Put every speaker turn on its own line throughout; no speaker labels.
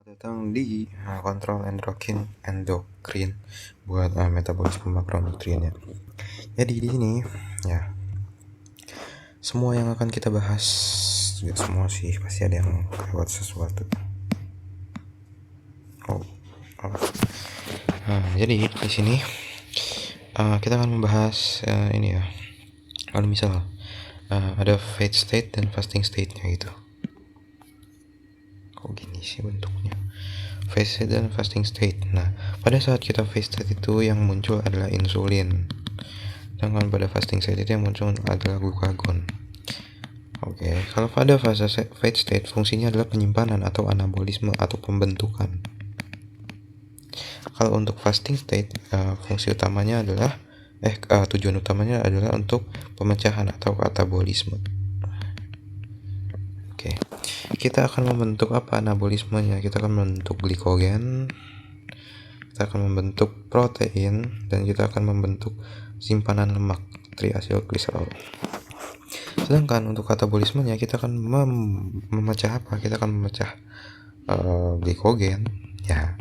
Datang di kontrol endokrin buat metabolisme makronutrien ya. Jadi di sini ya semua yang akan kita bahas, nggak semua sih, pasti ada yang lewat sesuatu. Jadi di sini kita akan membahas ini ya. Kalau misal ada fat state dan fasting state-nya gitu. Kok gini sih bentuknya? Fat state dan fasting state. Nah, pada saat kita fat state itu yang muncul adalah insulin. Sedangkan pada fasting state itu yang muncul adalah glukagon. Oke, kalau pada fase fat state fungsinya adalah penyimpanan atau anabolisme atau pembentukan. Kalau untuk fasting state fungsi utamanya adalah tujuan utamanya adalah untuk pemecahan atau katabolisme. Oke, kita akan membentuk apa anabolismenya? Kita akan membentuk glikogen, kita akan membentuk protein, dan kita akan membentuk simpanan lemak triacylglycerol. Sedangkan untuk katabolismenya kita akan memecah apa? Kita akan memecah glikogen ya.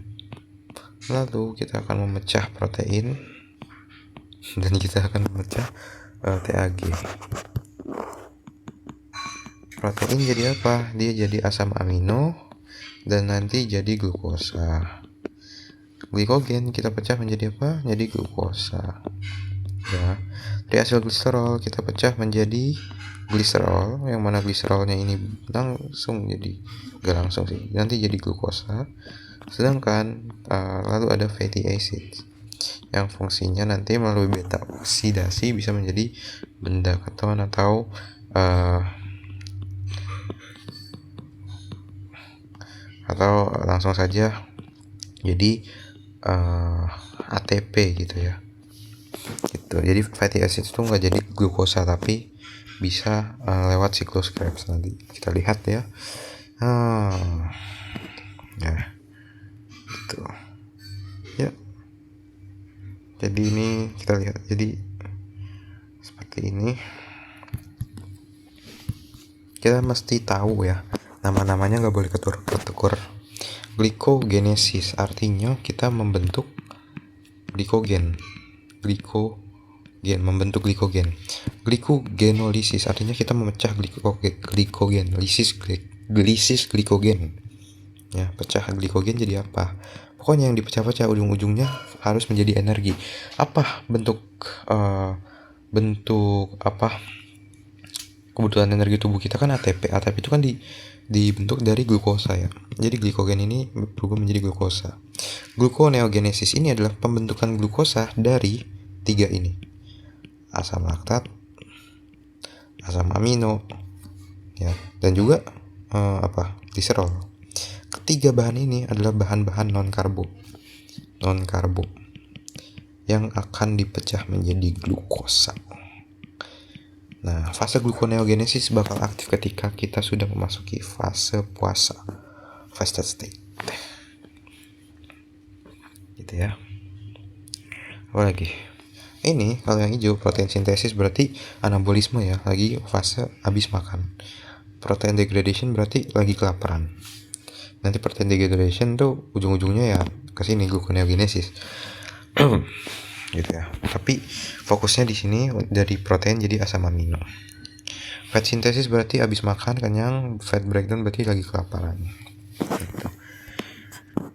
Lalu kita akan memecah protein dan kita akan memecah TAG. Protein jadi apa? Dia jadi asam amino dan nanti jadi glukosa. Glikogen kita pecah menjadi apa? Jadi glukosa. Ya. Triacylglycerol kita pecah menjadi gliserol, yang mana gliserolnya ini langsung jadi, gak langsung sih, nanti jadi glukosa. Sedangkan lalu ada fatty acid yang fungsinya nanti melalui beta oksidasi bisa menjadi benda keton atau langsung saja jadi ATP gitu ya. Gitu. Jadi fatty acid itu nggak jadi glukosa tapi bisa lewat siklus Krebs. Nanti kita lihat ya. Ya gitu ya. Jadi ini kita lihat, jadi seperti ini. Kita mesti tahu ya, nama-namanya nggak boleh ketuker. Glikogenesis artinya kita membentuk glikogen, membentuk glikogen. Glikogenolisis artinya kita memecah glikogen, lisis glikogen. Ya, pecah glikogen jadi apa? Pokoknya yang dipecah-pecah ujung-ujungnya harus menjadi energi. Apa bentuk apa? Kebutuhan energi tubuh kita kan ATP. ATP itu kan dibentuk dari glukosa ya. Jadi glikogen ini berubah menjadi glukosa. Gluconeogenesis ini adalah pembentukan glukosa dari tiga ini. Asam laktat, asam amino, ya, dan juga gliserol. Ketiga bahan ini adalah bahan-bahan non-karbo yang akan dipecah menjadi glukosa. Nah, fase gluconeogenesis bakal aktif ketika kita sudah memasuki fase puasa, fasted state. Gitu ya. Apa lagi? Ini kalau yang hijau protein sintesis berarti anabolisme ya, lagi fase habis makan. Protein degradation berarti lagi kelaparan. Nanti protein degradation tuh ujung-ujungnya ya ke sini gluconeogenesis. Gitu ya. Tapi fokusnya di sini dari protein jadi asam amino. Fat sintesis berarti habis makan kenyang, fat breakdown berarti lagi kelaparan. Gitu.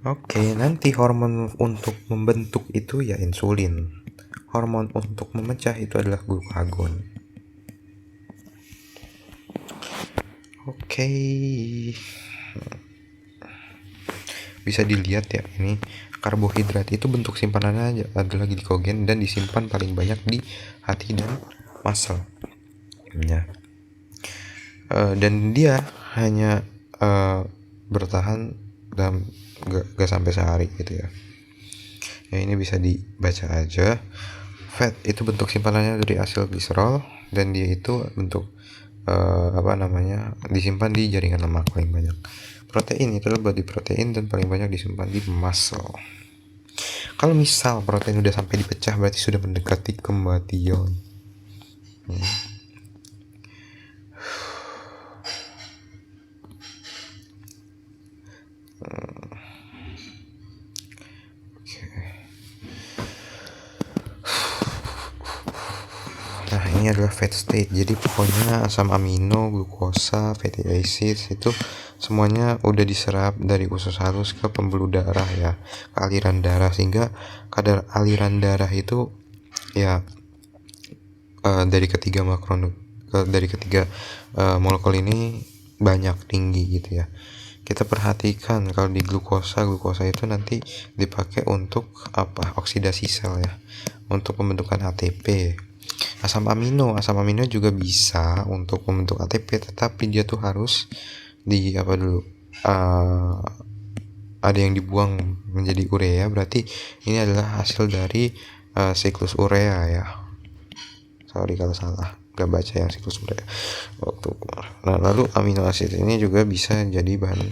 Oke, nanti hormon untuk membentuk itu ya insulin. Hormon untuk memecah itu adalah glukagon. Oke. Bisa dilihat ya, ini karbohidrat itu bentuk simpanannya adalah glikogen dan disimpan paling banyak di hati dan muscle ya. Dan dia hanya bertahan dalam gak sampai sehari gitu ya. Ya ini bisa dibaca aja. Fat itu bentuk simpanannya dari acylglycerol dan dia itu bentuk disimpan di jaringan lemak paling banyak. Protein itu adalah body protein dan paling banyak disimpan di muscle. Kalau misal protein udah sampai dipecah berarti sudah mendekati kematian. Nah, ini adalah fat state. Jadi pokoknya asam amino, glukosa, fatty acids itu semuanya udah diserap dari usus halus ke pembuluh darah ya, ke aliran darah, sehingga kadar aliran darah itu ya dari ketiga molekul ini banyak, tinggi gitu ya. Kita perhatikan kalau di glukosa itu nanti dipakai untuk apa? Oksidasi sel ya, untuk pembentukan ATP. Asam amino juga bisa untuk membentuk ATP, tetapi dia tuh harus di apa dulu? Ada yang dibuang menjadi urea, berarti ini adalah hasil dari siklus urea ya. Sorry kalau salah, gak baca yang siklus urea waktu. Nah, lalu amino asid ini juga bisa jadi bahan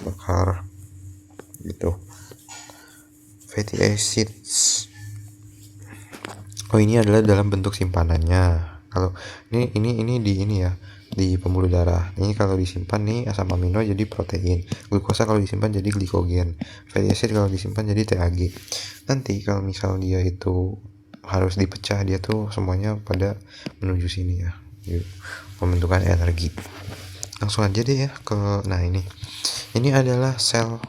bakar gitu. Fatty acids, oh ini adalah dalam bentuk simpanannya. Kalau ini ya, di pembuluh darah. Ini kalau disimpan nih asam amino jadi protein, glukosa kalau disimpan jadi glikogen, fatty acid kalau disimpan jadi TAG. Nanti kalau misal dia itu harus dipecah, dia tuh semuanya pada menuju sini ya, pembentukan energi. Langsung aja deh ya ke, nah ini adalah sel,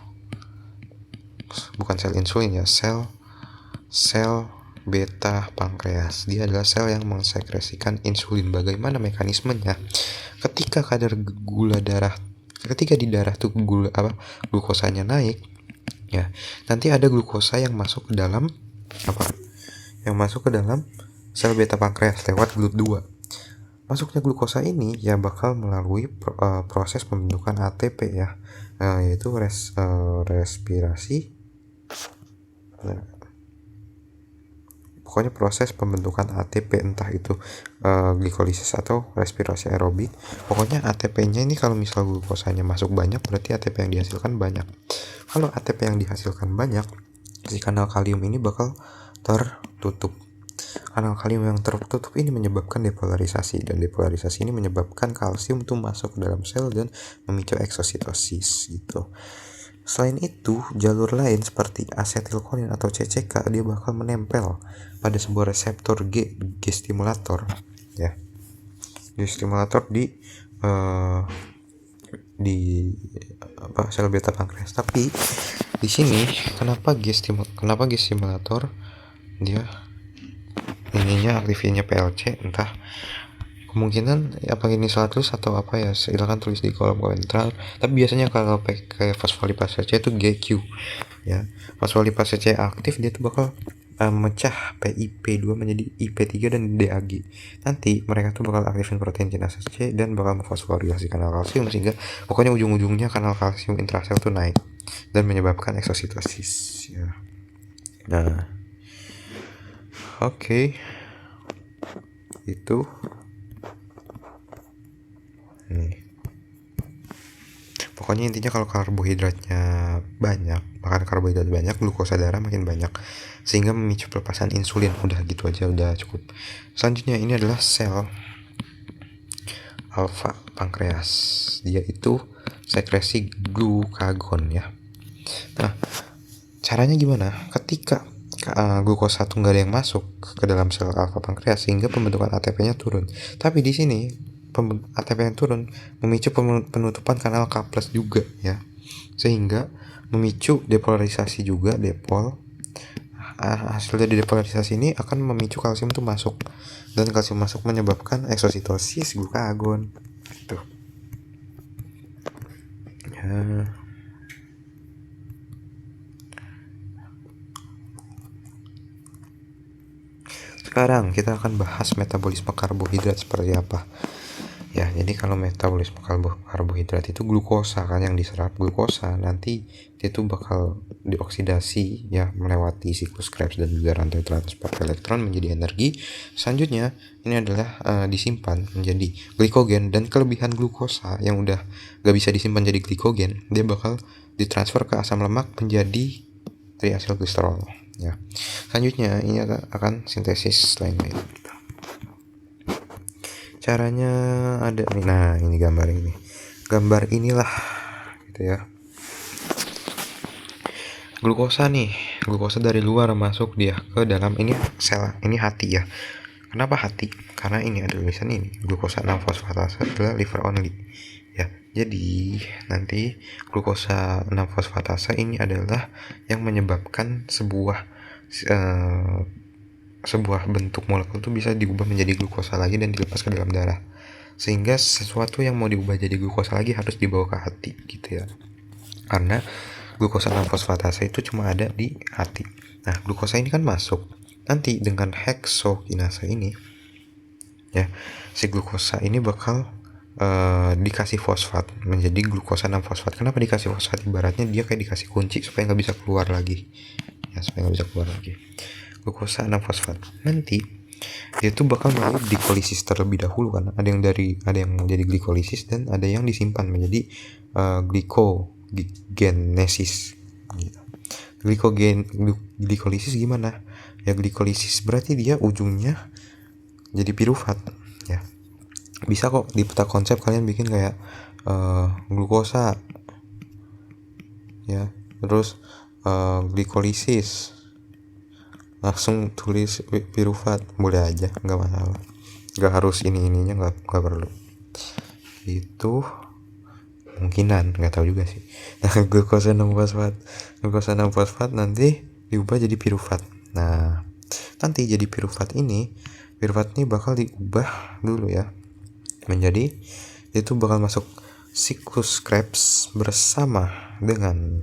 bukan sel insulin ya, sel beta pankreas. Dia adalah sel yang mensekresikan insulin. Bagaimana mekanismenya? Ketika di darah tuh glukosanya naik ya, nanti ada glukosa yang masuk ke dalam sel beta pankreas lewat GLUT2. Masuknya glukosa ini ya bakal melalui proses pembentukan ATP ya, yaitu respirasi. Pokoknya proses pembentukan ATP, entah itu glikolisis atau respirasi aerobik. Pokoknya ATP-nya ini kalau misal glukosanya masuk banyak, berarti ATP yang dihasilkan banyak. Kalau ATP yang dihasilkan banyak, si kanal kalium ini bakal tertutup. Kanal kalium yang tertutup ini menyebabkan depolarisasi, dan depolarisasi ini menyebabkan kalsium itu masuk ke dalam sel dan memicu eksositosis gitu. Selain itu, jalur lain seperti asetilkolin atau CCK dia bakal menempel pada sebuah reseptor G stimulator ya. G stimulator di sel beta pankreas. Tapi di sini kenapa G stimulator dia ininya aktifnya PLC, entah, kemungkinan apa ini salah tulis atau apa ya, silahkan tulis di kolom komentar. Tapi biasanya kalau pakai fosfolipase C itu GQ ya. Fosfolipase C aktif, dia tuh bakal mecah PIP2 menjadi IP3 dan DAG. Nanti mereka tuh bakal aktifin protein kinase C dan bakal memfosforilasi kanal kalsium, sehingga pokoknya ujung-ujungnya kanal kalsium intrasel tuh naik dan menyebabkan eksositosis ya. Nah, oke. Itu nih. Pokoknya intinya kalau karbohidratnya banyak, makan karbohidrat banyak, glukosa darah makin banyak, sehingga memicu pelepasan insulin. Udah gitu aja, udah cukup. Selanjutnya ini adalah sel alfa pankreas. Dia itu sekresi glukagon ya. Nah, caranya gimana? Ketika glukosa tuh nggak ada yang masuk ke dalam sel alfa pankreas, sehingga pembentukan ATP-nya turun. Tapi di sini ATP yang turun memicu penutupan kanal K+ juga ya, sehingga memicu depolarisasi juga. Hasil dari depolarisasi ini akan memicu kalsium itu masuk, dan kalsium masuk menyebabkan eksositosis glukagon tuh ya. Sekarang kita akan bahas metabolisme karbohidrat seperti apa ya. Jadi kalau metabolisme karbohidrat itu glukosa kan yang diserap. Glukosa nanti dia tuh bakal dioksidasi ya, melewati siklus Krebs dan juga rantai transport elektron menjadi energi. Selanjutnya ini adalah disimpan menjadi glikogen, dan kelebihan glukosa yang udah gak bisa disimpan jadi glikogen, dia bakal ditransfer ke asam lemak menjadi triacylglycerol ya. Selanjutnya ini akan sintesis lain-lain. Caranya ada nih. Nah, ini gambar inilah gitu ya. glukosa nih, glukosa dari luar masuk dia ke dalam ini sel, ini hati ya. Kenapa hati? Karena ini ada tulisan ini, glukosa 6 fosfatase adalah liver only ya. Jadi nanti glukosa 6 fosfatase ini adalah yang menyebabkan sebuah bentuk molekul itu bisa diubah menjadi glukosa lagi dan dilepas ke dalam darah, sehingga sesuatu yang mau diubah jadi glukosa lagi harus dibawa ke hati gitu ya. Karena glukosa 6 fosfatase itu cuma ada di hati. Nah, glukosa ini kan masuk nanti dengan heksokinase ini ya, si glukosa ini bakal dikasih fosfat menjadi glukosa 6 fosfat. Kenapa dikasih fosfat? Ibaratnya dia kayak dikasih kunci supaya nggak bisa keluar lagi ya, supaya nggak bisa keluar lagi. Glukosa 6 fosfat nanti dia tuh bakal melalui glikolisis terlebih dahulu kan. Ada yang menjadi glikolisis dan ada yang disimpan menjadi glikogenesis gitu. Glikolisis gimana ya? Glikolisis berarti dia ujungnya jadi piruvat ya. Bisa kok di peta konsep kalian bikin kayak glukosa ya, terus glikolisis, langsung tulis piruvat, boleh aja, nggak masalah, nggak harus ininya, nggak perlu itu, kemungkinan, nggak tahu juga sih. Nah, glukosa 6 fosfat nanti diubah jadi piruvat. Nah, nanti jadi piruvat ini bakal diubah dulu ya menjadi, itu bakal masuk siklus Krebs bersama dengan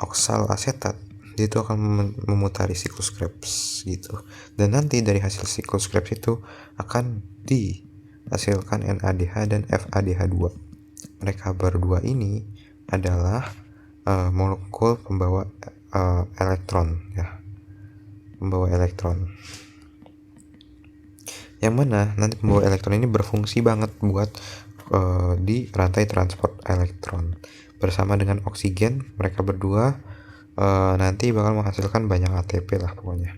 oksalasetat. Dia itu akan memutari siklus Krebs gitu, dan nanti dari hasil siklus Krebs itu akan dihasilkan NADH dan FADH2. Mereka berdua ini adalah molekul pembawa elektron ya, pembawa elektron, yang mana nanti pembawa elektron ini berfungsi banget buat di rantai transport elektron. Bersama dengan oksigen, mereka berdua nanti bakal menghasilkan banyak ATP lah pokoknya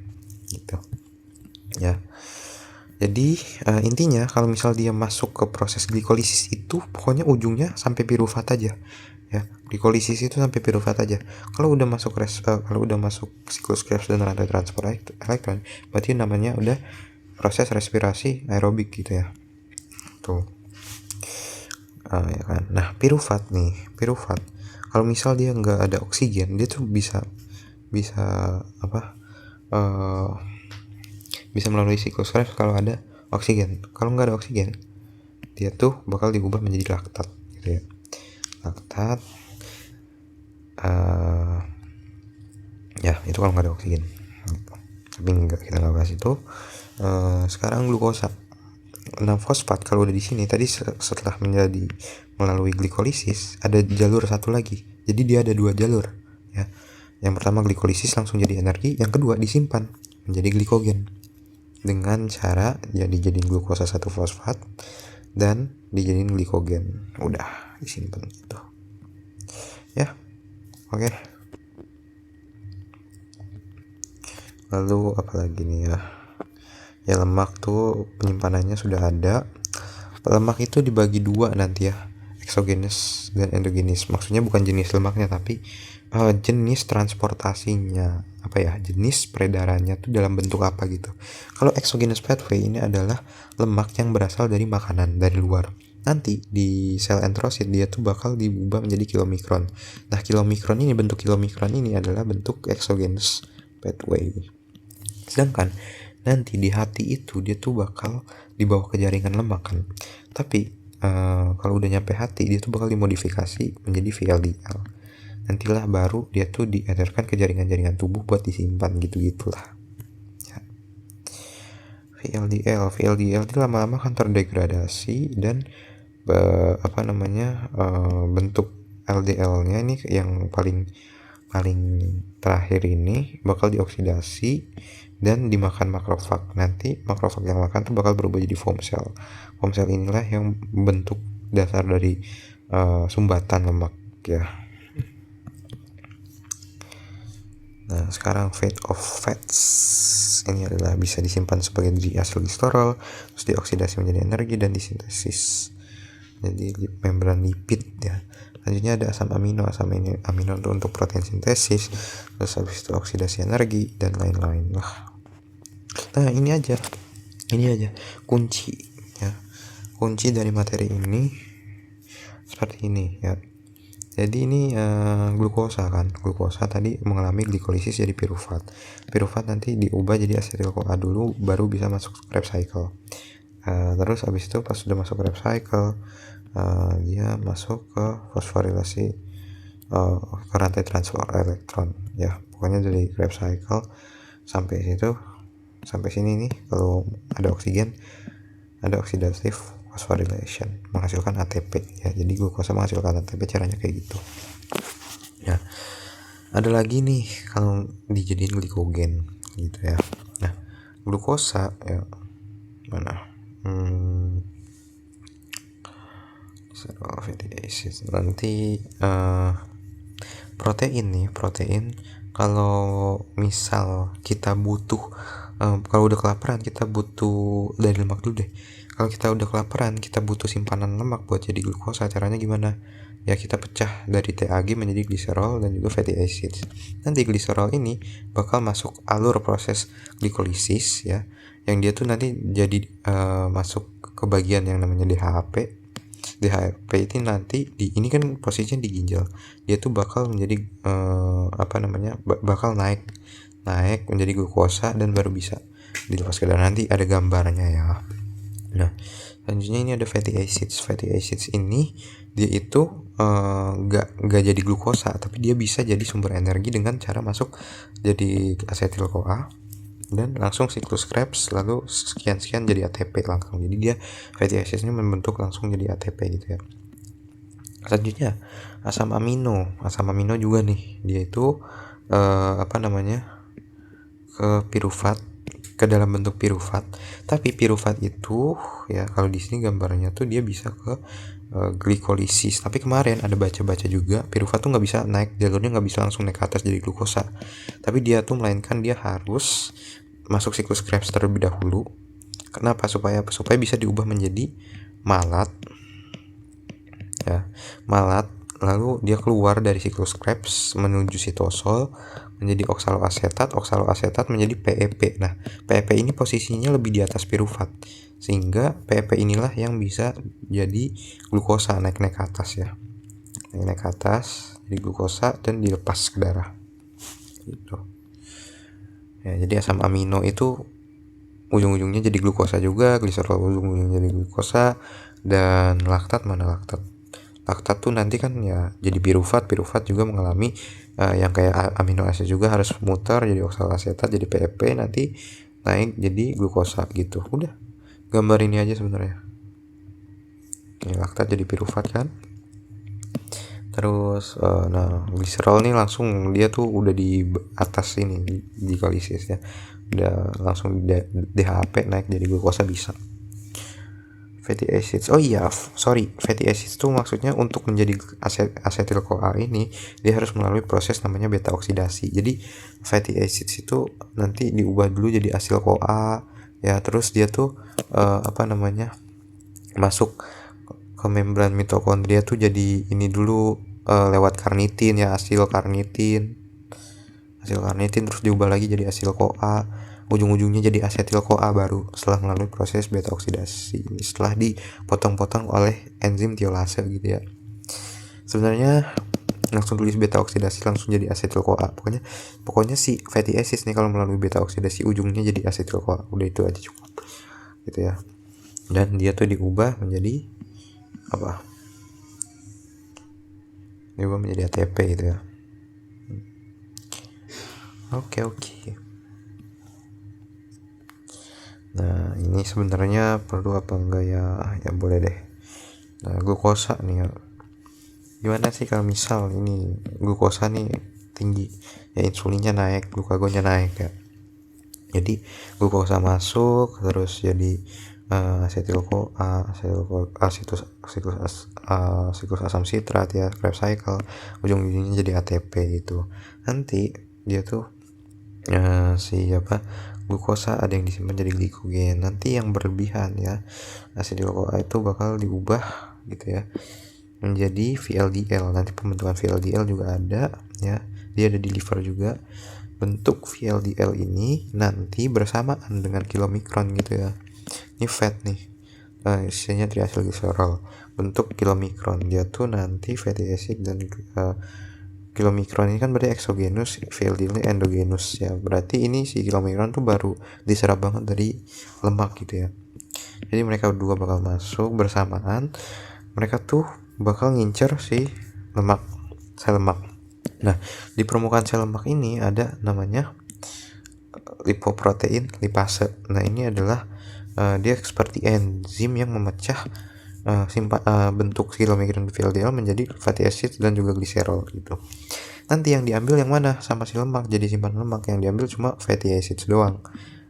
gitu ya. Jadi intinya kalau misal dia masuk ke proses glikolisis itu pokoknya ujungnya sampai piruvat aja ya. Glikolisis itu sampai piruvat aja. Kalau udah masuk siklus Krebs dan rantai transport elektron, berarti namanya udah proses respirasi aerobik gitu ya. Tuh. Ya kan. Nah, piruvat kalau misal dia nggak ada oksigen, dia tuh bisa melalui siklus Krebs kalau ada oksigen. Kalau nggak ada oksigen, dia tuh bakal diubah menjadi laktat gitu ya. Laktat ya itu kalau nggak ada oksigen gitu. Tapi kita nggak bahas itu. Sekarang glukosa 6 fosfat kalau udah di sini tadi, setelah melalui glikolisis ada jalur satu lagi. Jadi dia ada 2 jalur ya. Yang pertama glikolisis langsung jadi energi, yang kedua disimpan menjadi glikogen dengan cara dijadiin glukosa 1 fosfat dan dijadiin glikogen. Udah disimpan gitu ya. Oke. Lalu apalagi nih ya, lemak tuh penyimpanannya sudah ada. Lemak itu dibagi 2 nanti ya, eksogenes dan endogenes. Maksudnya bukan jenis lemaknya tapi jenis transportasinya, jenis peredarannya tuh dalam bentuk apa gitu. Kalau exogenous pathway ini adalah lemak yang berasal dari makanan dari luar. Nanti di sel enterosit dia tuh bakal diubah menjadi kilomikron. Nah, bentuk kilomikron ini adalah bentuk exogenous pathway. Sedangkan nanti di hati itu dia tuh bakal dibawa ke jaringan lemak kan. Tapi kalau udah nyampe hati dia tuh bakal dimodifikasi menjadi VLDL. Nantilah baru dia tuh diedarkan ke jaringan-jaringan tubuh buat disimpan gitu-gitulah ya. VLDL itu lama-lama kan terdegradasi dan bentuk LDL-nya ini yang paling terakhir ini bakal dioksidasi dan dimakan makrofag. Nanti makrofag yang makan tuh bakal berubah jadi foam cell. Foam cell inilah yang bentuk dasar dari sumbatan lemak ya. Nah, sekarang fate of fats ini adalah bisa disimpan sebagai diasilglycerol, terus dioksidasi menjadi energi dan disintesis jadi membran lipid ya. Selanjutnya ada asam amino itu untuk protein sintesis, terus habis itu oksidasi energi dan lain-lain lah. Nah ini aja kunci ya, kunci dari materi ini seperti ini ya. Jadi ini glukosa tadi mengalami glikolisis jadi piruvat nanti diubah jadi asetil CoA dulu baru bisa masuk Krebs cycle. Terus habis itu pas sudah masuk Krebs cycle dia masuk ke fosforilasi ke rantai transfer elektron ya. Pokoknya dari Krebs cycle sampai sini nih, kalau ada oksigen ada oxidative phosphorylation menghasilkan ATP ya. Jadi glukosa menghasilkan ATP, caranya kayak gitu ya. Ada lagi nih kalau dijadiin glikogen gitu ya. Nah glukosa ya mana fatty acids nanti protein kalau misal kita butuh kalau udah kelaparan kita butuh dari lemak dulu deh. Kalau kita udah kelaparan kita butuh simpanan lemak buat jadi glukosa. Caranya gimana ya? Kita pecah dari TAG menjadi gliserol dan juga fatty acids. Nanti gliserol ini bakal masuk alur proses glikolisis ya, yang dia tuh nanti jadi masuk ke bagian yang namanya DHAP ini nanti ini kan posisinya di ginjal, dia tuh bakal menjadi bakal naik menjadi glukosa dan baru bisa dilepas ke darah. Nanti ada gambarnya ya. Nah selanjutnya ini ada fatty acids ini dia itu nggak jadi glukosa, tapi dia bisa jadi sumber energi dengan cara masuk jadi asetil CoA dan langsung siklus Krebs lalu sekian jadi ATP langsung. Jadi dia fatty acids ini membentuk langsung jadi ATP gitu ya. Selanjutnya asam amino juga nih, dia itu ke piruvat, ke dalam bentuk piruvat. Tapi piruvat itu ya kalau di sini gambarnya tuh dia bisa ke glikolisis. Tapi kemarin ada baca juga piruvat tuh nggak bisa naik jalurnya, nggak bisa langsung naik ke atas jadi glukosa, tapi dia tuh melainkan dia harus masuk siklus Krebs terlebih dahulu. Kenapa? Supaya bisa diubah menjadi malat ya, lalu dia keluar dari siklus Krebs menuju sitosol menjadi oksaloasetat menjadi PEP. Nah PEP ini posisinya lebih di atas piruvat, sehingga PEP inilah yang bisa jadi glukosa, naik ke atas ya, naik ke atas jadi glukosa dan dilepas ke darah gitu ya. Jadi asam amino itu ujung-ujungnya jadi glukosa juga, gliserol ujung-ujungnya jadi glukosa, dan laktat tuh nanti kan ya jadi piruvat juga mengalami yang kayak amino asid juga harus muter jadi oksaloasetat jadi PEP, nanti naik jadi glukosa gitu. Udah gambar ini aja sebenarnya. Ini laktat jadi piruvat kan. Terus nah gliserol nih langsung dia tuh udah di atas ini di glikolisis ya, udah langsung DHAP naik jadi glukosa bisa. Fatty acids, fatty acids tuh maksudnya untuk menjadi asetil CoA ini dia harus melalui proses namanya beta oksidasi. Jadi fatty acids itu nanti diubah dulu jadi asil CoA ya, terus dia tuh masuk ke membran mitokondria tuh jadi ini dulu lewat karnitin ya, asil karnitin terus diubah lagi jadi asil CoA, ujung-ujungnya jadi asetil CoA baru setelah melalui proses beta oksidasi ini, setelah dipotong-potong oleh enzim tiolase gitu ya. Sebenarnya langsung tulis beta oksidasi langsung jadi asetil CoA. Pokoknya si fatty acids nih kalau melalui beta oksidasi ujungnya jadi asetil CoA. Udah itu aja cukup gitu ya. Dan dia tuh diubah menjadi diubah menjadi ATP gitu ya. Oke. Nah ini sebenarnya perlu apa enggak ya? Ya boleh deh. Nah glukosa nih ya, gimana sih kalau misal ini glukosa nih tinggi ya, insulinnya naik, glukagonnya naik ya. Jadi glukosa masuk terus jadi asetil CoA, siklus asam sitrat ya, Krebs cycle, ujung-ujungnya jadi ATP itu. Nanti dia tuh glukosa ada yang disimpan jadi glikogen. Nanti yang berlebihan ya, asetil CoA itu bakal diubah gitu ya menjadi VLDL. Nanti pembentukan VLDL juga ada ya, dia ada di liver juga. Bentuk VLDL ini nanti bersamaan dengan kilomikron gitu ya. Ini fat nih, isinya triacylglycerol, bentuk kilomikron. Dia tuh nanti fatty acid dan kilomikron ini kan berarti eksogenus, VLDL ini endogenus ya. Berarti ini si kilomikron tuh baru diserap banget dari lemak gitu ya. Jadi mereka berdua bakal masuk bersamaan. Mereka tuh bakal ngincer si lemak, sel lemak. Nah, di permukaan sel lemak ini ada namanya lipoprotein lipase. Nah, ini adalah dia seperti enzim yang memecah bentuk kilomikron VLDL menjadi fatty acid dan juga gliserol gitu. Nanti yang diambil yang mana sama si lemak, jadi simpan lemak, yang diambil cuma fatty acids doang.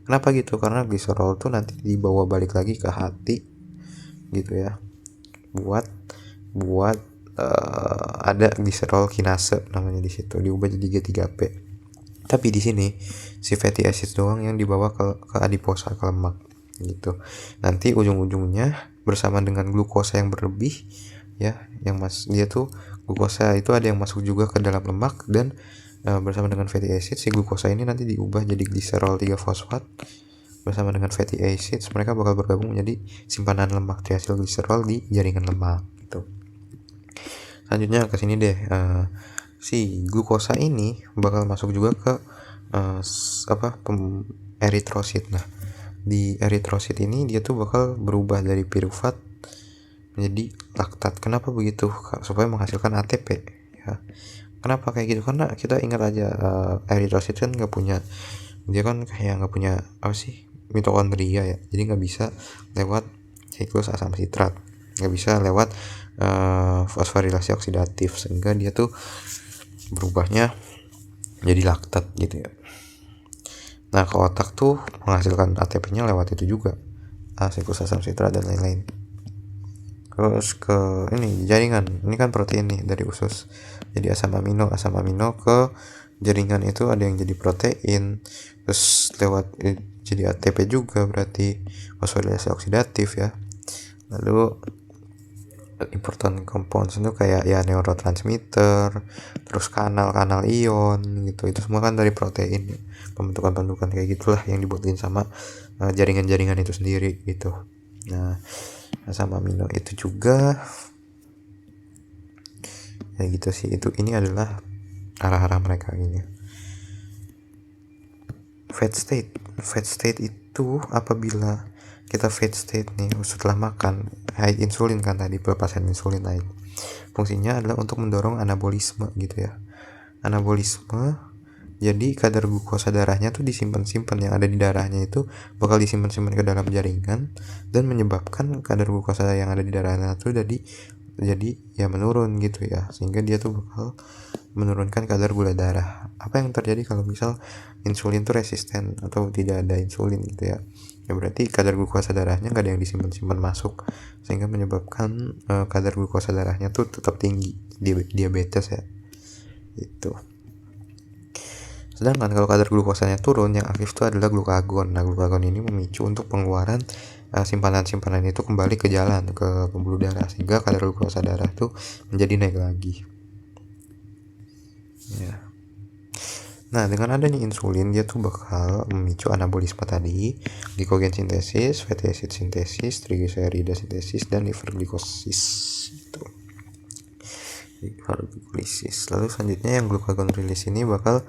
Kenapa gitu? Karena gliserol tuh nanti dibawa balik lagi ke hati gitu ya, buat ada gliserol kinase namanya, di situ diubah jadi G3P. Tapi di sini si fatty acids doang yang dibawa ke adiposa, ke lemak gitu. Nanti ujung-ujungnya bersama dengan glukosa yang berlebih ya, dia tuh glukosa itu ada yang masuk juga ke dalam lemak, dan bersama dengan fatty acids si glukosa ini nanti diubah jadi gliserol 3-fosfat. Bersama dengan fatty acids mereka bakal bergabung menjadi simpanan lemak triacylglycerol di jaringan lemak gitu. Selanjutnya ke sini deh, si glukosa ini bakal masuk juga ke eritrosit. Nah, di eritrosit ini dia tuh bakal berubah dari pirufat menjadi laktat. Kenapa begitu? Supaya menghasilkan ATP ya. Kenapa kayak gitu? Karena kita ingat aja, eritrosit kan nggak punya mitokondria ya, jadi nggak bisa lewat siklus asam sitrat, nggak bisa lewat fosforilasi oksidatif, sehingga dia tuh berubahnya jadi laktat gitu ya. Nah, ke otak tuh menghasilkan ATP-nya lewat itu juga, siklus asam sitrat dan lain-lain. Terus ke ini jaringan, ini kan protein nih dari usus jadi asam amino ke jaringan itu ada yang jadi protein, terus lewat jadi ATP juga, berarti fosforilasi oksidatif ya. Lalu important compounds itu kayak ya neurotransmitter, terus kanal ion gitu, itu semua kan dari protein ya. Pembentukan kayak gitulah yang dibuatin sama jaringan-jaringan itu sendiri gitu. Nah, asam amino itu juga ya gitu sih. Ini adalah arah-arah mereka ini. Fat state itu apabila kita fat state nih setelah makan, high insulin kan tadi, pelepasan insulin naik. Fungsinya adalah untuk mendorong anabolisme gitu ya. Anabolisme, jadi kadar glukosa darahnya tuh disimpan-simpan, yang ada di darahnya itu bakal disimpan-simpan ke dalam jaringan dan menyebabkan kadar glukosa yang ada di darahnya tuh jadi ya menurun gitu ya, sehingga dia tuh bakal menurunkan kadar gula darah. Apa yang terjadi kalau misal insulin tuh resisten atau tidak ada insulin gitu ya, berarti kadar glukosa darahnya nggak ada yang disimpan masuk, sehingga menyebabkan kadar glukosa darahnya tuh tetap tinggi, diabetes ya itu. Sedangkan kalau kadar glukosanya turun, yang aktif itu adalah glukagon. Nah, glukagon ini memicu untuk pengeluaran simpanan-simpanan itu kembali ke jalan, ke pembuluh darah, sehingga kadar glukosa darah itu menjadi naik lagi ya. Nah, dengan adanya insulin, dia tuh bakal memicu anabolisme tadi, glikogen sintesis, fatty acid sintesis, trigliserida sintesis, dan liver glikosis itu. Lalu selanjutnya yang glucagon release ini bakal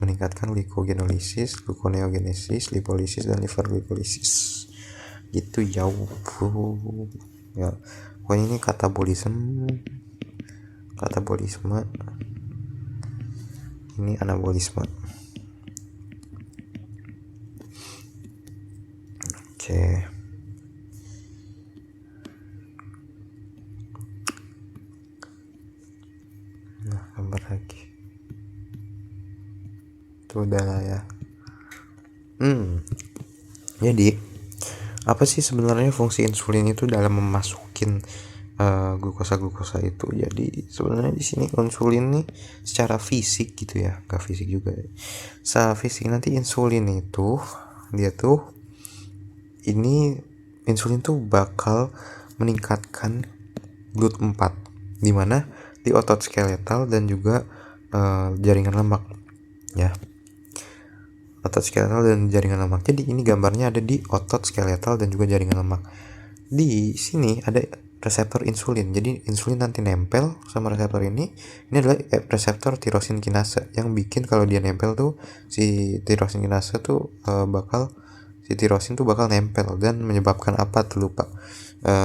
meningkatkan glucogenolisis, gluconeogenesis, lipolisis, dan liver glikolisis gitu jauh ya. Pokoknya ini katabolisme, ini anabolisme. Oke. Nah, gambar lagi itu udah lah ya. Jadi apa sih sebenarnya fungsi insulin itu dalam memasukin glukosa itu? Jadi sebenarnya di sini insulin nih secara fisik gitu ya, nggak fisik juga ya. Secara fisik nanti insulin itu insulin tuh bakal meningkatkan GLUT4, di mana di otot skeletal dan juga jaringan lemak ya. Otot skeletal dan jaringan lemak. Jadi ini gambarnya ada di otot skeletal dan juga jaringan lemak. Di sini ada reseptor insulin. Jadi insulin nanti nempel sama reseptor ini. Ini adalah reseptor tirosin kinase yang bikin kalau dia nempel tuh si tirosin kinase tuh si tirosin tuh bakal nempel dan menyebabkan apa tuh lupa.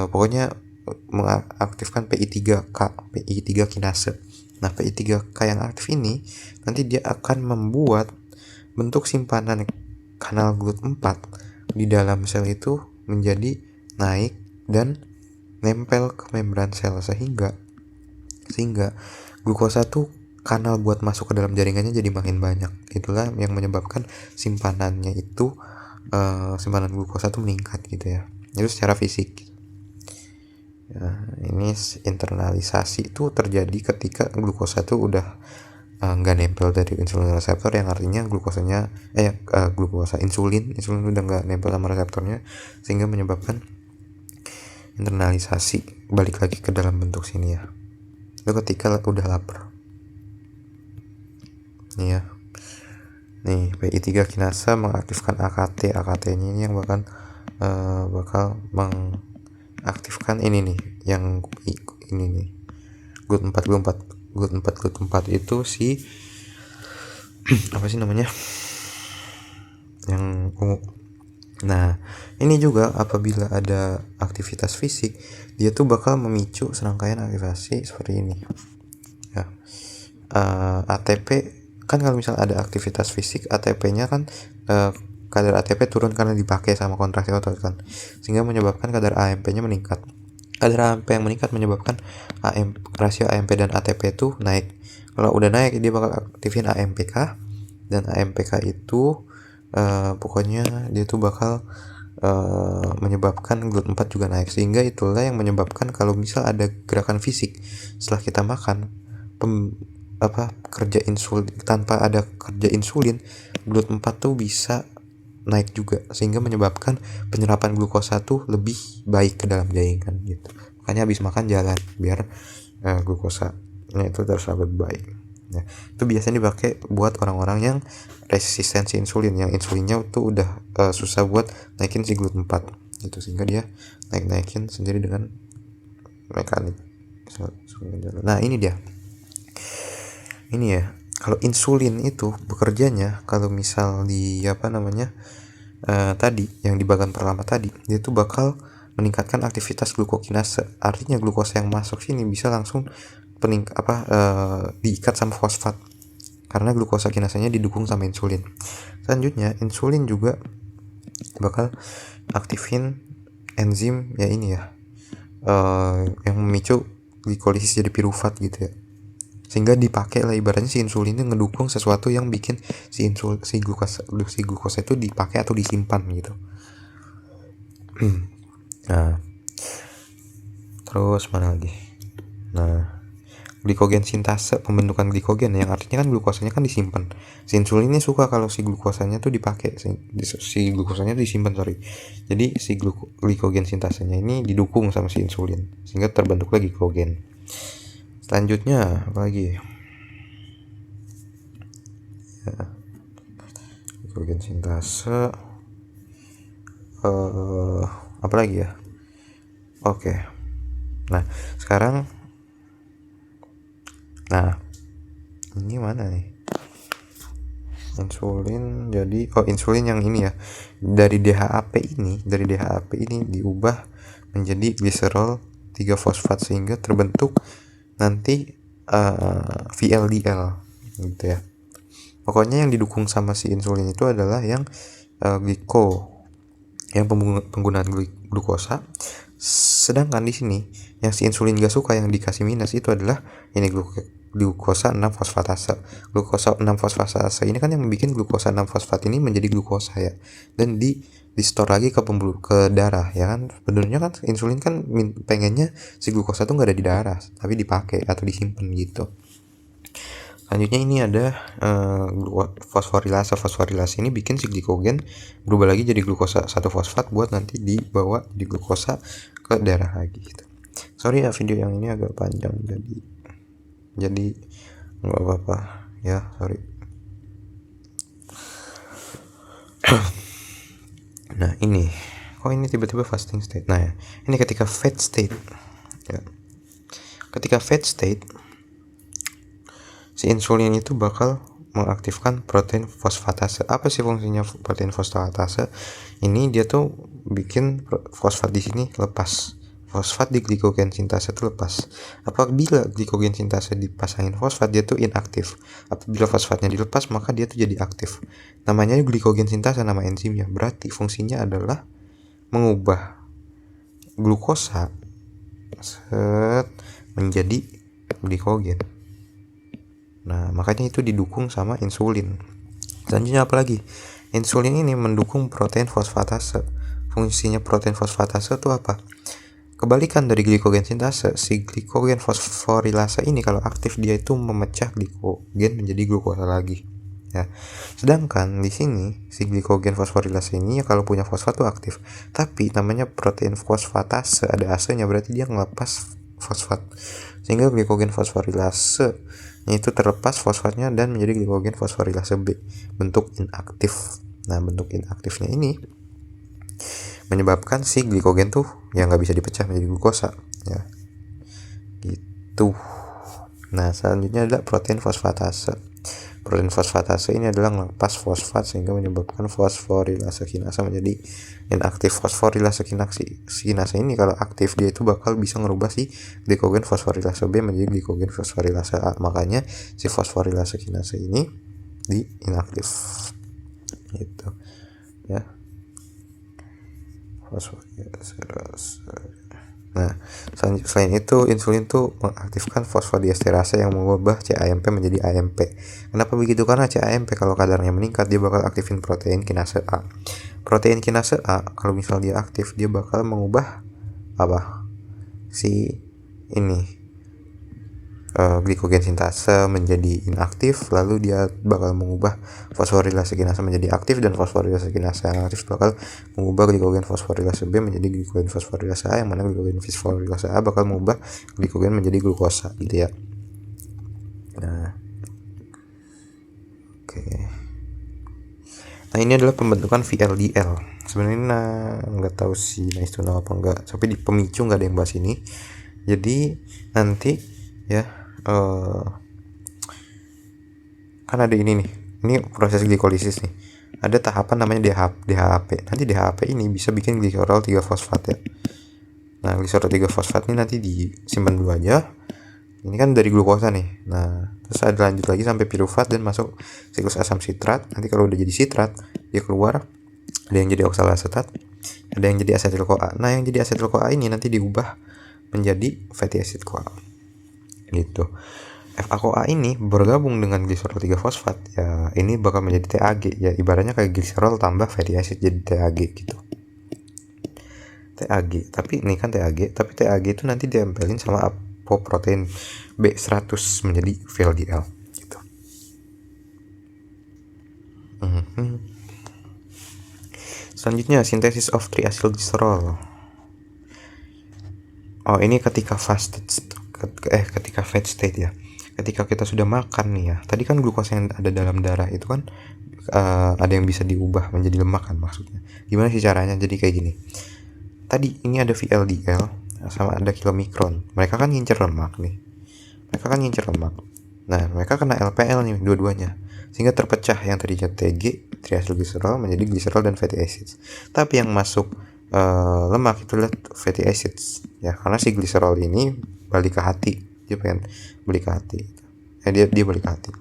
Pokoknya mengaktifkan PI3 kinase. Nah, PI3K yang aktif ini nanti dia akan membuat bentuk simpanan kanal GLUT4 di dalam sel itu menjadi naik dan nempel ke membran sel sehingga glukosa tuh kanal buat masuk ke dalam jaringannya jadi makin banyak. Itulah yang menyebabkan simpanannya itu simpanan glukosa tuh meningkat gitu ya. Itu secara fisik. Ya, ini internalisasi itu terjadi ketika glukosa tuh udah nggak nempel dari insulin reseptor, yang artinya glukosanya glukosa insulin udah nggak nempel sama reseptornya sehingga menyebabkan internalisasi balik lagi ke dalam bentuk sini ya. Itu ketika udah lapar nih ya. Nih PI3 kinasa mengaktifkan AKT nya ini yang bakal mengaktifkan ini nih yang ini nih GLUT4 itu si apa sih namanya yang ungu. Nah ini juga apabila ada aktivitas fisik dia tuh bakal memicu serangkaian aktivasi seperti ini ya. ATP kan kalau misal ada aktivitas fisik ATP nya kan kadar ATP turun karena dipakai sama kontraksi otot kan, sehingga menyebabkan kadar AMP nya meningkat. Kadar AMP yang meningkat menyebabkan rasio AMP dan ATP itu naik. Kalau udah naik dia bakal aktifin AMPK, dan AMPK itu pokoknya dia tuh bakal menyebabkan GLUT4 juga naik, sehingga itulah yang menyebabkan kalau misal ada gerakan fisik setelah kita makan kerja insulin, tanpa ada kerja insulin GLUT4 tuh bisa naik juga, sehingga menyebabkan penyerapan glukosa tuh lebih baik ke dalam jaringan gitu. Makanya habis makan jalan biar glukosanya itu terserap lebih baik. Nah, itu biasanya dipakai buat orang-orang yang resistensi insulin, yang insulinnya tuh udah susah buat naikin si GLUT4 gitu, sehingga dia naikin sendiri dengan mekanik. Nah ini dia. Ini ya, kalau insulin itu bekerjanya kalau misal di tadi yang di bagian pertama tadi, dia tuh bakal meningkatkan aktivitas glukokinase. Artinya glukosa yang masuk sini bisa langsung diikat sama fosfat karena glukosa kinasanya didukung sama insulin. Selanjutnya insulin juga bakal aktifin enzim ya ini ya, yang memicu glikolisis jadi pirufat gitu ya, sehingga dipakai lah ibaratnya si insulinnya ngedukung sesuatu yang bikin si glukosa itu dipakai atau disimpan gitu. Nah terus mana lagi, glikogen sintase, pembentukan glikogen yang artinya kan glukosanya kan disimpan. Si insulinnya suka kalau si glukosanya tuh dipakai, si glukosanya disimpan jadi si glikogen sintasenya ini didukung sama si insulin sehingga terbentuklah glikogen. Selanjutnya apa lagi ya, glikogen sintase apa lagi ya. Oke. Nah sekarang ini mana nih insulin, jadi insulin yang ini ya, dari DHAP ini diubah menjadi gliserol 3-fosfat sehingga terbentuk nanti VLDL gitu ya. Pokoknya yang didukung sama si insulin itu adalah yang yang penggunaan glukosa. Sedangkan di sini yang si insulin gak suka yang dikasih minus itu adalah ini glukosa 6-fosfatase. Glukosa 6-fosfatase ini kan yang bikin glukosa 6-fosfat ini menjadi glukosa ya, dan di store lagi ke darah ya kan. Sebenarnya kan insulin kan pengennya si glukosa tuh nggak ada di darah tapi dipakai atau disimpan gitu. Selanjutnya ini ada fosforilase. Fosforilase ini bikin si glikogen berubah lagi jadi glukosa 1-fosfat buat nanti dibawa di glukosa ke darah lagi gitu. Sorry ya, video yang ini agak panjang, jadi nggak apa-apa ya, sorry. Nah ini, kok ini tiba-tiba fasting state. Nah ya, ini ketika fat state ya. Ketika fat state, si insulin itu bakal mengaktifkan protein fosfatase. Apa sih fungsinya protein fosfatase? Ini dia tuh bikin fosfat di sini lepas. Fosfat di glikogen sintase itu lepas. Apabila glikogen sintase dipasangin fosfat, dia tuh inaktif. Apabila fosfatnya dilepas, maka dia tuh jadi aktif. Namanya glikogen sintase, nama enzimnya. Berarti fungsinya adalah mengubah glukosa menjadi glikogen. Nah, makanya itu didukung sama insulin. Selanjutnya apa lagi? Insulin ini mendukung protein fosfatase. Fungsinya protein fosfatase itu apa? Kebalikan dari glikogen sintase, si glikogen fosforilase ini kalau aktif dia itu memecah glikogen menjadi glukosa lagi. Ya. Sedangkan di sini si glikogen fosforilase ini ya kalau punya fosfat tuh aktif. Tapi namanya protein fosfatase, ada ase-nya, berarti dia ngelepas fosfat. Sehingga glikogen fosforilase itu terlepas fosfatnya dan menjadi glikogen fosforilase B, bentuk inaktif. Nah, bentuk inaktifnya ini menyebabkan si glikogen tuh yang nggak bisa dipecah menjadi glukosa ya, gitu. Nah, selanjutnya adalah protein fosfatase. Protein fosfatase ini adalah melepas fosfat sehingga menyebabkan fosforilase kinase menjadi inaktif. Fosforilase kinase ini kalau aktif dia itu bakal bisa ngerubah si glikogen fosforilase B menjadi glikogen fosforilase A. Makanya si fosforilase kinase ini di inaktif gitu ya. Nah, selain itu insulin tuh mengaktifkan fosfodiesterase yang mengubah CAMP menjadi AMP. Kenapa begitu? Karena CAMP kalau kadarnya meningkat dia bakal aktifin protein kinase A. Protein kinase A kalau misal dia aktif dia bakal mengubah apa? Si ini glikogen sintase menjadi inaktif, lalu dia bakal mengubah fosforilase kinase menjadi aktif, dan fosforilase kinase yang aktif bakal mengubah glikogen fosforilase B menjadi glikogen fosforilase A, yang mana glikogen fosforilase A bakal mengubah glikogen menjadi glukosa gitu ya. Nah, oke. Nah, ini adalah pembentukan VLDL. Sebenarnya nggak tahu sih nice to know apa enggak, tapi di pemicu nggak ada yang bahas ini. Jadi nanti ya kan ada ini nih, ini proses glikolisis nih, ada tahapan namanya DHAP. Nanti DHAP ini bisa bikin gliserol 3 fosfat ya. Nah, gliserol 3 fosfat ini nanti disimpan dulu aja. Ini kan dari glukosa nih. Nah, terus ada lanjut lagi sampai piruvat dan masuk siklus asam sitrat. Nanti kalau udah jadi sitrat dia keluar, ada yang jadi oksalasetat, ada yang jadi asetil-CoA. Nah, yang jadi asetil-CoA ini nanti diubah menjadi fatty acid CoA gitu. FA-CoA ini bergabung dengan gliserol 3 fosfat ya, ini bakal menjadi TAG ya, ibaratnya kayak gliserol tambah fatty acid jadi TAG gitu. TAG, tapi ini kan TAG, tapi TAG itu nanti diempelin sama apoprotein B100 menjadi VLDL gitu. Selanjutnya sintesis of triacylglycerol. Oh, ini ketika ketika fat state ya. Ketika kita sudah makan nih ya, tadi kan glukosa yang ada dalam darah itu kan ada yang bisa diubah menjadi lemak kan maksudnya. Gimana sih caranya? Jadi kayak gini. Tadi ini ada VLDL sama ada kilomikron. Mereka kan ngincer lemak nih. Nah, mereka kena LPL nih dua-duanya. Sehingga terpecah yang tadinya TG, triacylglycerol menjadi gliserol dan fatty acids. Tapi yang masuk lemak itu adalah fatty acids ya, karena si gliserol ini balik ke hati, dia pengen balik ke hati, dia balik ke hati.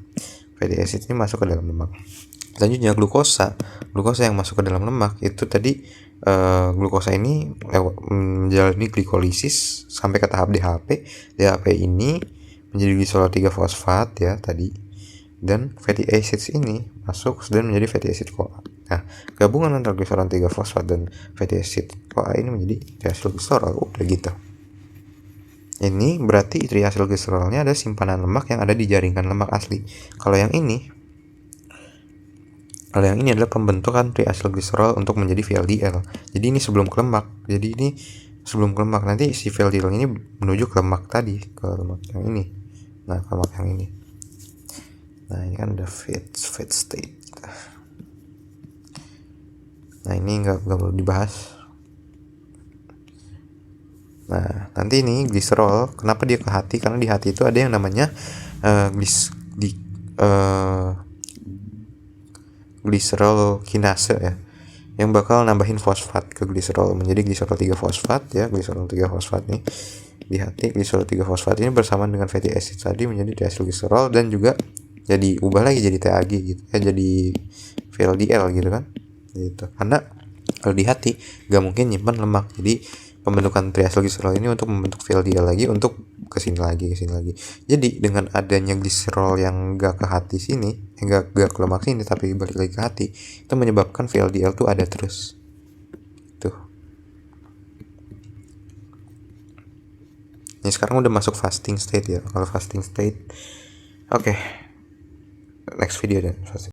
Fatty acids ini masuk ke dalam lemak. Selanjutnya glukosa yang masuk ke dalam lemak itu tadi glukosa ini menjalani glikolisis sampai ke tahap DHP ini menjadi gliserol 3 fosfat ya tadi, dan fatty acids ini masuk dan menjadi fatty acid CoA. Nah, gabungan antara gliserol 3 fosfat dan fatty acid CoA ini menjadi triacylglycerol. Udah gitu. Ini berarti triacylglycerolnya ada simpanan lemak yang ada di jaringan lemak asli. Kalau yang ini adalah pembentukan triacylglycerol untuk menjadi VLDL. Jadi ini sebelum ke lemak. Jadi ini sebelum ke lemak. Nanti si VLDL ini menuju ke lemak tadi, ke lemak yang ini. Nah, ke lemak yang ini. Nah, ini kan udah fat state. Nah, ini nggak perlu dibahas. Nah, nanti ini gliserol, kenapa dia ke hati? Karena di hati itu ada yang namanya gliserol kinase ya, yang bakal nambahin fosfat ke gliserol menjadi gliserol 3 fosfat ya. Gliserol 3 fosfat nih di hati, gliserol 3 fosfat ini bersamaan dengan fatty acid tadi menjadi diacylglycerol dan juga jadi ubah lagi jadi TAG gitu ya, jadi VLDL gitu kan gitu. Karena kalau di hati gak mungkin nyimpan lemak, jadi pembentukan triacylglycerol ini untuk membentuk VLDL lagi untuk kesini lagi. Jadi dengan adanya gliserol yang gak ke hati sini, gak ke lemak sini tapi balik lagi ke hati, itu menyebabkan VLDL tuh ada terus tuh. Ini sekarang udah masuk fasting state ya. Kalau fasting state, oke, next video dan fasting.